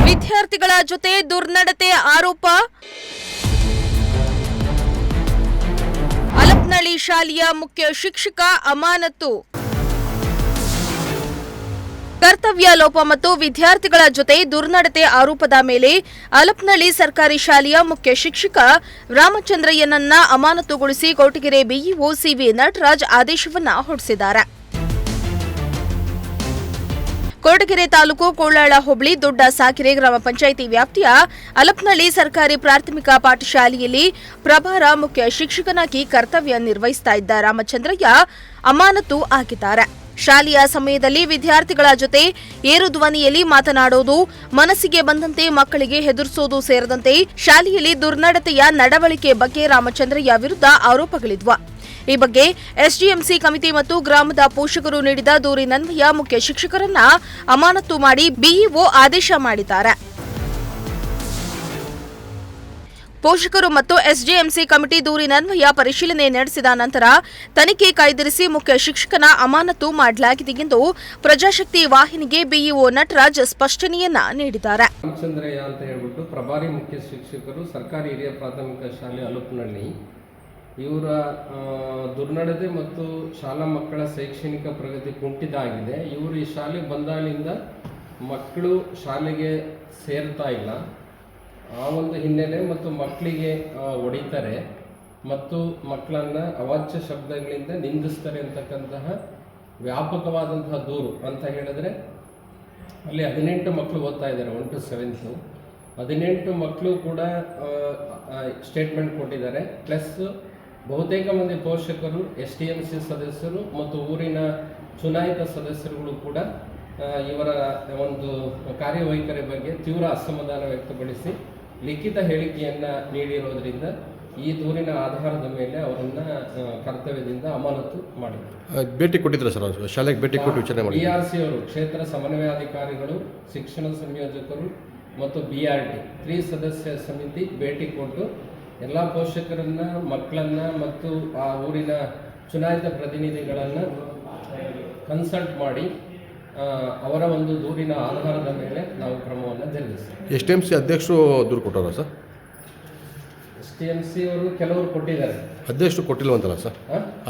ವಿದ್ಯಾರ್ಥಿಗಳ ಜೊತೆ ದುರ್ನಡತೆ ಆರೋಪ. ಅಲಪ್ನಳ್ಳಿ ಶಾಲೆಯ ಮುಖ್ಯ ಶಿಕ್ಷಕ ಅಮಾನತು. ಕರ್ತವ್ಯ ಲೋಪ ಮತ್ತು ವಿದ್ಯಾರ್ಥಿಗಳ ಜೊತೆ ದುರ್ನಡತೆ ಆರೋಪದ ಮೇಲೆ ಅಲಪ್ನಳ್ಳಿ ಸರ್ಕಾರಿ ಶಾಲೆಯ ಮುಖ್ಯ ಶಿಕ್ಷಕ ರಾಮಚಂದ್ರಯ್ಯನನ್ನ ಅಮಾನತುಗೊಳಿಸಿ ಕೊರಟಗೆರೆ ಬಿಇಒ ಸಿವಿ ನಟರಾಜ್ ಆದೇಶವನ್ನ ಹೊರಡಿಸಿದ್ದಾರೆ. ಕೊರಟಗೆರೆ ತಾಲೂಕು ಕೋಳಾಳ ಹೋಬಳಿ ದೊಡ್ಡ ಸಾಕೆರೆ ಗ್ರಾಮ ಪಂಚಾಯಿತಿ ವ್ಯಾಪ್ತಿಯ ಅಲಪ್ನಳ್ಳಿ ಸರ್ಕಾರಿ ಪ್ರಾಥಮಿಕ ಪಾಠಶಾಲೆಯಲ್ಲಿ ಪ್ರಭಾರ ಮುಖ್ಯ ಶಿಕ್ಷಕನಾಗಿ ಕರ್ತವ್ಯ ನಿರ್ವಹಿಸುತ್ತಾ ಇದ್ದ ರಾಮಚಂದ್ರಯ್ಯ ಅಮಾನತು ಆಗಿದ್ದಾರೆ. ಶಾಲೆಯ ಸಮಯದಲ್ಲಿ ವಿದ್ಯಾರ್ಥಿಗಳ ಜೊತೆ ಏರು ಧ್ವನಿಯಲ್ಲಿ ಮಾತನಾಡೋದು, ಮನಸ್ಸಿಗೆ ಬಂದಂತೆ ಮಕ್ಕಳಿಗೆ ಹೆದರಿಸೋದು ಸೇರಿದಂತೆ ಶಾಲೆಯಲ್ಲಿ ದುರ್ನಡತೆಯ ನಡವಳಿಕೆ ಬಗ್ಗೆ ರಾಮಚಂದ್ರಯ್ಯ ವಿರುದ್ಧ ಆರೋಪಗಳಿದ್ವು. ಈ ಬಗ್ಗೆ ಎಸ್ಡಿಎಂಸಿ ಕಮಿಟಿ ಮತ್ತು ಗ್ರಾಮದ ಪೋಷಕರು ನೀಡಿದ ದೂರಿನನ್ವಯ ಮುಖ್ಯ ಶಿಕ್ಷಕರನ್ನ ಅಮಾನತು ಮಾಡಿ ಬಿಇಒ ಆದೇಶ ಮಾಡಿದ್ದಾರೆ. ಪೋಷಕರು ಮತ್ತು ಎಸ್ಡಿಎಂಸಿ ಕಮಿಟಿ ದೂರಿನನ್ವಯ ಪರಿಶೀಲನೆ ನಡೆಸಿದ ನಂತರ ತನಿಖೆ ಕಾಯ್ದಿರಿಸಿ ಮುಖ್ಯ ಶಿಕ್ಷಕನ ಅಮಾನತು ಮಾಡಲಾಗಿದೆ ಎಂದು ಪ್ರಜಾಶಕ್ತಿ ವಾಹಿನಿಗೆ ಬಿಇಒ ನಟರಾಜ್ ಸ್ಪಷ್ಟನೆಯನ್ನ ನೀಡಿದ್ದಾರೆ. ರಾಮಚಂದ್ರಯ್ಯ ಅಂತ ಹೇಳ್ಬಿಟ್ಟು ಪ್ರಭಾರಿ ಮುಖ್ಯ ಶಿಕ್ಷಕರು ಸರ್ಕಾರಿ ಹಿರಿಯ ಪ್ರಾಥಮಿಕ ಶಾಲೆ ಅಲಪ್ನಳ್ಳಿ, ಇವರ ದುರ್ನಡತೆ ಮತ್ತು ಶಾಲಾ ಮಕ್ಕಳ ಶೈಕ್ಷಣಿಕ ಪ್ರಗತಿ ಕುಂಠಿತ ಆಗಿದೆ. ಇವರು ಈ ಶಾಲೆ ಬಂದಾಗಲಿಂದ ಮಕ್ಕಳು ಶಾಲೆಗೆ ಸೇರ್ತಾ ಇಲ್ಲ. ಆ ಒಂದು ಹಿನ್ನೆಲೆ ಮತ್ತು ಮಕ್ಕಳಿಗೆ ಹೊಡಿತಾರೆ ಮತ್ತು ಮಕ್ಕಳನ್ನು ಅವಾಚ್ಯ ಶಬ್ದಗಳಿಂದ ನಿಂದಿಸ್ತಾರೆ ಅಂತಕ್ಕಂತಹ ವ್ಯಾಪಕವಾದಂತಹ ದೂರು ಅಂತ ಹೇಳಿದ್ರೆ, ಅಲ್ಲಿ 18 ಮಕ್ಕಳು ಓದ್ತಾ ಇದ್ದಾರೆ 1 to 7th. 18 ಮಕ್ಕಳು ಕೂಡ ಸ್ಟೇಟ್ಮೆಂಟ್ ಕೊಟ್ಟಿದ್ದಾರೆ. ಪ್ಲಸ್ ಬಹುತೇಕ ಮಂದಿ ಪೋಷಕರು, ಎಸ್ಡಿಎಂಸಿ ಸದಸ್ಯರು ಮತ್ತು ಊರಿನ ಚುನಾಯಿತ ಸದಸ್ಯರುಗಳು ಕೂಡ ಇವರ ಒಂದು ಕಾರ್ಯವೈಖರಿ ಬಗ್ಗೆ ತೀವ್ರ ಅಸಮಾಧಾನ ವ್ಯಕ್ತಪಡಿಸಿ ಲಿಖಿತ ಹೇಳಿಕೆಯನ್ನು ನೀಡಿರೋದ್ರಿಂದ ಈ ದೂರಿನ ಆಧಾರದ ಮೇಲೆ ಅವರನ್ನು ಕರ್ತವ್ಯದಿಂದ ಅಮಾನತು ಮಾಡಿದರು. ಭೇಟಿ ಕೊಟ್ಟಿದ್ರು ಸರ್, ಶಾಲೆಗೆ ಭೇಟಿ ಕೊಟ್ಟು ವಿಚಾರಣೆ ಮಾಡಿ. BRC ಅವರು, ಕ್ಷೇತ್ರ ಸಮನ್ವಯಾಧಿಕಾರಿಗಳು, ಶಿಕ್ಷಣ ಸಂಯೋಜಕರು ಮತ್ತು BRT 3 ಸದಸ್ಯ ಸಮಿತಿ ಭೇಟಿ ಕೊಟ್ಟು ಎಲ್ಲ ಪೋಷಕರನ್ನ, ಮಕ್ಕಳನ್ನ ಮತ್ತು ಆ ಊರಿನ ಚುನಾಯಿತ ಪ್ರತಿನಿಧಿಗಳನ್ನು ಕನ್ಸಲ್ಟ್ ಮಾಡಿ ಅವರ ಒಂದು ದೂರಿನ ಆಧಾರದ ಮೇಲೆ ನಾವು ಕ್ರಮವನ್ನು ಜರುಗಿಸ್ತೀವಿ. ಎಸ್ಡಿಎಂಸಿ ಅಧ್ಯಕ್ಷರು ದೂರು ಕೊಟ್ಟರು ಸರ್? ಎಸ್ಡಿಎಂಸಿ ಅವರು ಕೆಲವರು ಕೊಟ್ಟಿದ್ದಾರೆ. ಅಧ್ಯಕ್ಷರು ಕೊಟ್ಟಿಲ್ವಂತಲ್ಲ ಸರ್?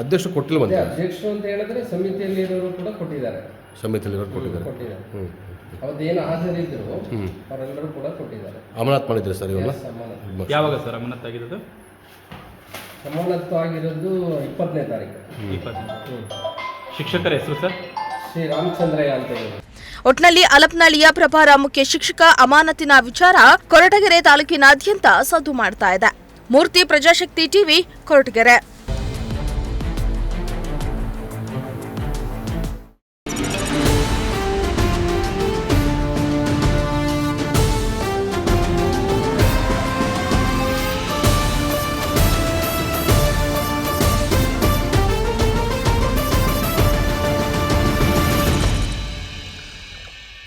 ಅಧ್ಯಕ್ಷರು ಕೊಟ್ಟಿಲ್ವಂತ. ಅಧ್ಯಕ್ಷರು ಅಂತ ಹೇಳಿದ್ರೆ ಸಮಿತಿಯಲ್ಲಿ ಇರೋರು ಕೂಡ ಕೊಟ್ಟಿದ್ದಾರೆ. ಸಮಿತಿಯಲ್ಲಿ ಕೊಟ್ಟಿದ್ದಾರೆ. ಅವತ್ತೇನು ಹಾಜರಿದ್ರು ಅವರೆಲ್ಲರೂ ಕೂಡ ಕೊಟ್ಟಿದ್ದಾರೆ. ಅಮಾನತ್ ಮಾಡಿದ್ರೆ ಸರ್ ಇವೆಲ್ಲ? ಯಾವಾಗ ಸರ್ ಅಮಾನತ್ ಆಗಿರೋದು? ಅಮಾನತ್ತು ಆಗಿರೋದು 20ನೇ ತಾರೀಕು. ಶಿಕ್ಷಕರ ಹೆಸರು ಸರ್? ಶ್ರೀ ರಾಮಚಂದ್ರಯ್ಯ ಅಂತ ಹೇಳಿ. ಒಟ್ನಲ್ಲಿ ಅಲಪ್ನಳ್ಳಿಯ ಪ್ರಭಾರ ಮುಖ್ಯ ಶಿಕ್ಷಕ ಅಮಾನತಿನ ವಿಚಾರ ಕೊರಟಗೆರೆ ತಾಲೂಕಿನಾದ್ಯಂತ ಸದ್ದು ಮಾಡ್ತಾ ಇದೆ. ಮೂರ್ತಿ, ಪ್ರಜಾಶಕ್ತಿ ಟಿವಿ, ಕೊರಟಗೆರೆ.